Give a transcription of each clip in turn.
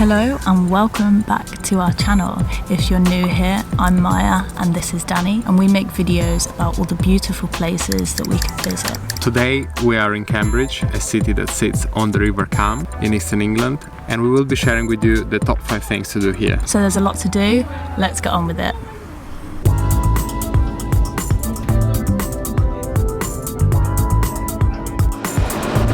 Hello and welcome back to our channel. If you're new here, I'm Maya and this is Danny, and we make videos about all the beautiful places that we can visit. Today we are in Cambridge, a city that sits on the River Cam in eastern England, and we will be sharing with you the top 5 things to do here. So there's a lot to do, let's get on with it.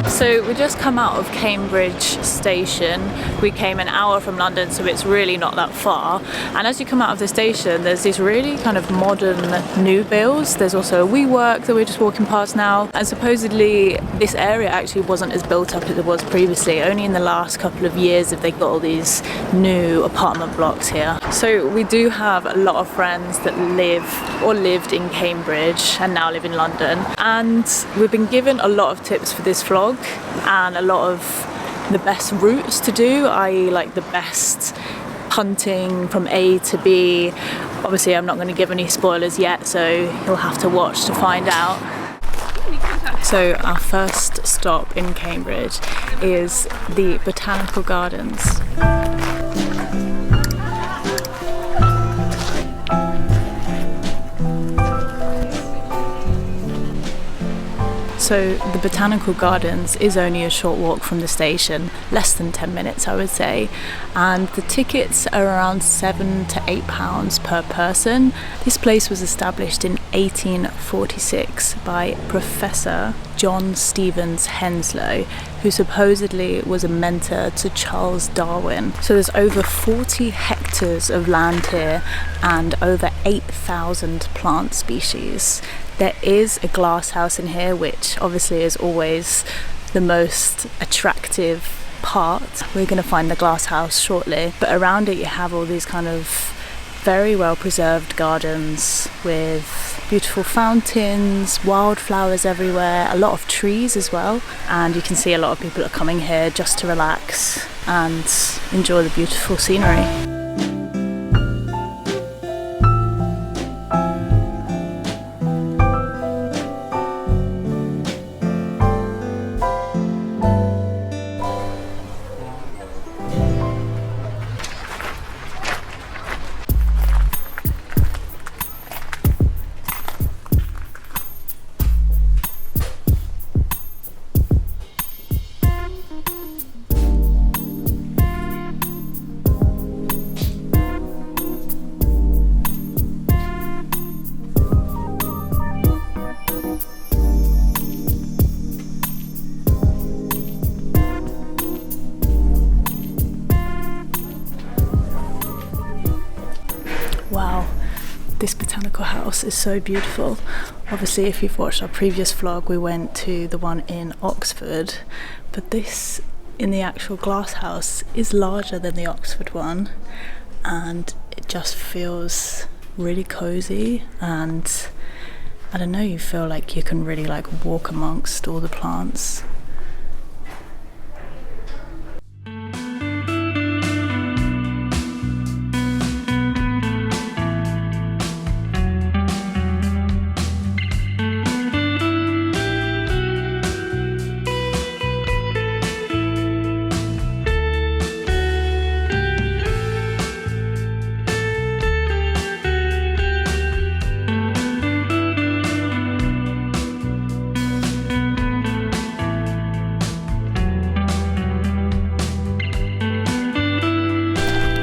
So we just come out of Cambridge station. We came an hour from London, so it's really not that far. And as you come out of the station, there's these really kind of modern new builds. There's also a WeWork that we're just walking past now. And supposedly this area actually wasn't as built up as it was previously. Only in the last couple of years have they got all these new apartment blocks here. So we do have a lot of friends that live or lived in Cambridge and now live in London. And we've been given a lot of tips for this vlog and a lot of the best routes to do, i.e. like the best punting from A to B. Obviously I'm not going to give any spoilers yet, so you'll have to watch to find out. So our first stop in Cambridge is the Botanical Gardens. So the Botanical Gardens is only a short walk from the station, less than 10 minutes I would say, and the tickets are around £7 to £8 per person. This place was established in 1846 by Professor John Stevens Henslow, who supposedly was a mentor to Charles Darwin. So there's over 40 hectares of land here and over 8,000 plant species. There is a glass house in here, which obviously is always the most attractive part. We're going to find the glass house shortly, but around it you have all these kind of very well preserved gardens with beautiful fountains, wildflowers everywhere, a lot of trees as well, and you can see a lot of people are coming here just to relax and enjoy the beautiful scenery. Wow, this botanical house is so beautiful. Obviously, if you've watched our previous vlog, we went to the one in Oxford, but this in the actual glass house is larger than the Oxford one, and it just feels really cozy, and I don't know, you feel like you can really like walk amongst all the plants.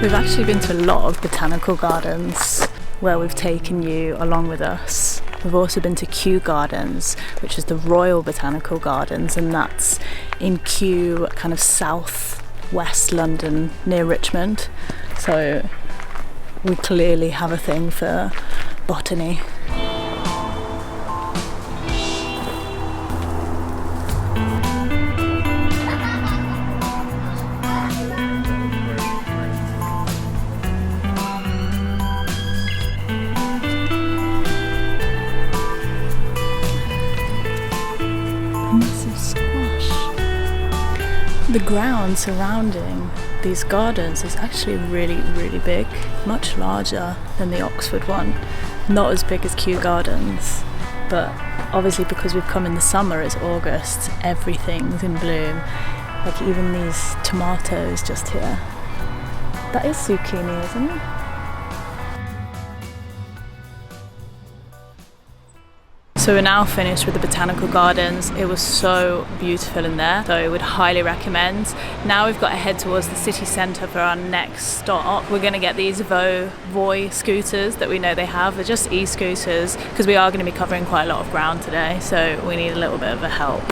We've actually been to a lot of botanical gardens where we've taken you along with us. We've also been to Kew Gardens, which is the Royal Botanical Gardens, and that's in Kew, kind of south-west London near Richmond. So we clearly have a thing for botany. The ground surrounding these gardens is actually really, really big, much larger than the Oxford one. Not as big as Kew Gardens, but obviously because we've come in the summer, it's August, everything's in bloom. Like even these tomatoes just here. That is zucchini, isn't it? So we're now finished with the Botanical Gardens. It was so beautiful in there, so I would highly recommend. Now we've got to head towards the city centre for our next stop. We're going to get these Voi scooters that we know they have. They're just e-scooters because we are going to be covering quite a lot of ground today, so we need a little bit of a help.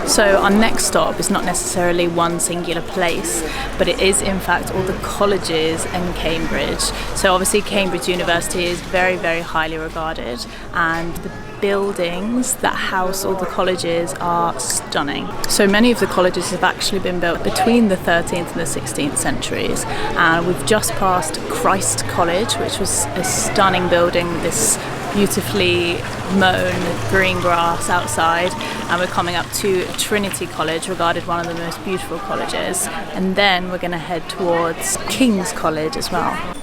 So our next stop is not necessarily one singular place, but it is in fact all the colleges in Cambridge. So obviously Cambridge University is very, very highly regarded, and the buildings that house all the colleges are stunning. So many of the colleges have actually been built between the 13th and the 16th centuries, and we've just passed Christ College, which was a stunning building with this beautifully mown green grass outside, and we're coming up to Trinity College, regarded one of the most beautiful colleges, and then we're going to head towards King's College as well.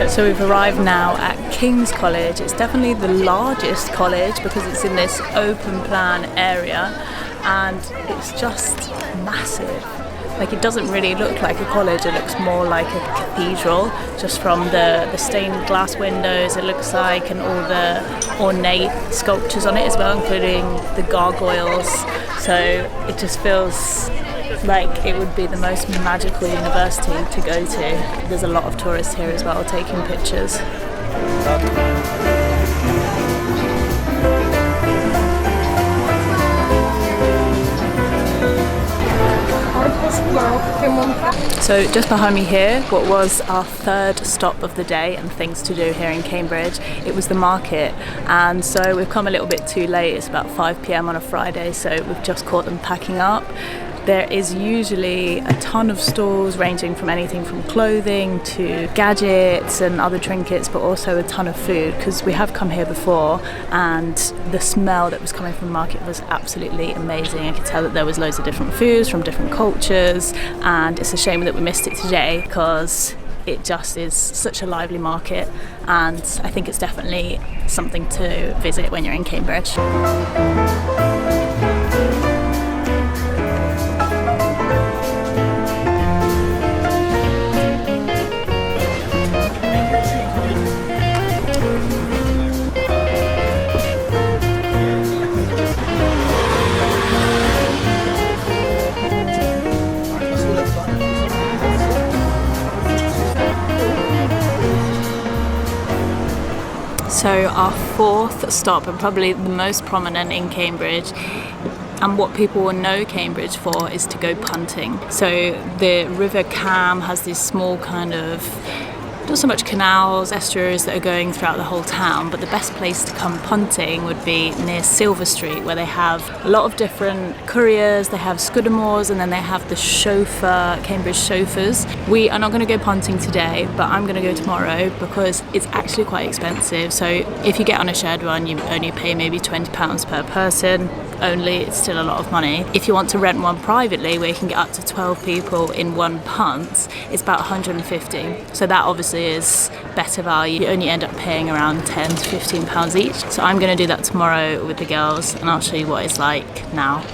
So we've arrived now at King's College. It's definitely the largest college because it's in this open plan area, and it's just massive. Like, it doesn't really look like a college, it looks more like a cathedral, just from the stained glass windows it looks like, and all the ornate sculptures on it as well, including the gargoyles. So it just feels like it would be the most magical university to go to. There's a lot of tourists here as well taking pictures. So just behind me here, what was our third stop of the day and things to do here in Cambridge, it was the market. And so we've come a little bit too late. It's about 5 p.m. on a Friday, so we've just caught them packing up. There is usually a ton of stalls ranging from anything from clothing to gadgets and other trinkets, but also a ton of food, because we have come here before and the smell that was coming from the market was absolutely amazing. I could tell that there was loads of different foods from different cultures, and it's a shame that we missed it today because it just is such a lively market, and I think it's definitely something to visit when you're in Cambridge. So our fourth stop, and probably the most prominent in Cambridge, and what people will know Cambridge for, is to go punting. So the River Cam has these small kind of, not so much canals, estuaries that are going throughout the whole town, but the best place to come punting would be near Silver Street, where they have a lot of different couriers, they have Scudamores, and then they have the chauffeur, Cambridge chauffeurs. We are not going to go punting today, but I'm going to go tomorrow because it's actually quite expensive. So if you get on a shared one, you only pay maybe £20 per person. Only, it's still a lot of money. If you want to rent one privately, where you can get up to 12 people in one punt, it's about 150. So that obviously is better value. You only end up paying around £10 to £15 each. So I'm going to do that tomorrow with the girls, and I'll show you what it's like now.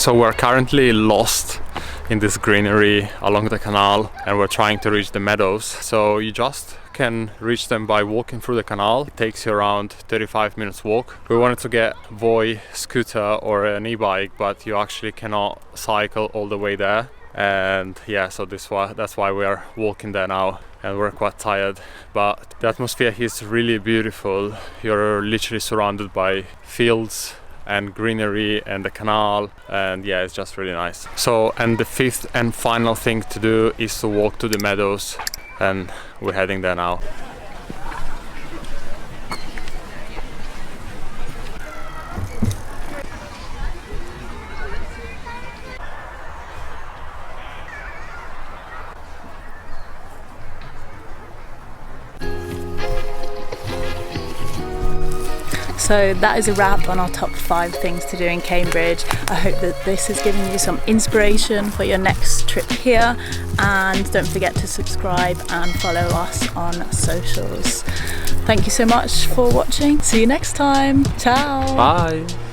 So we're currently lost in this greenery along the canal, and we're trying to reach the meadows. So you just can reach them by walking through the canal. It takes you around 35 minutes walk. We wanted to get Voi scooter or an e-bike, but you actually cannot cycle all the way there. And yeah, so that's why we're walking there now, and we're quite tired. But the atmosphere here is really beautiful. You're literally surrounded by fields and greenery and the canal, and yeah, it's just really nice. So, and the fifth and final thing to do is to walk to the meadows, and we're heading there now. So that is a wrap on our top 5 things to do in Cambridge. I hope that this has given you some inspiration for your next trip here, and don't forget to subscribe and follow us on socials. Thank you so much for watching. See you next time. Ciao. Bye.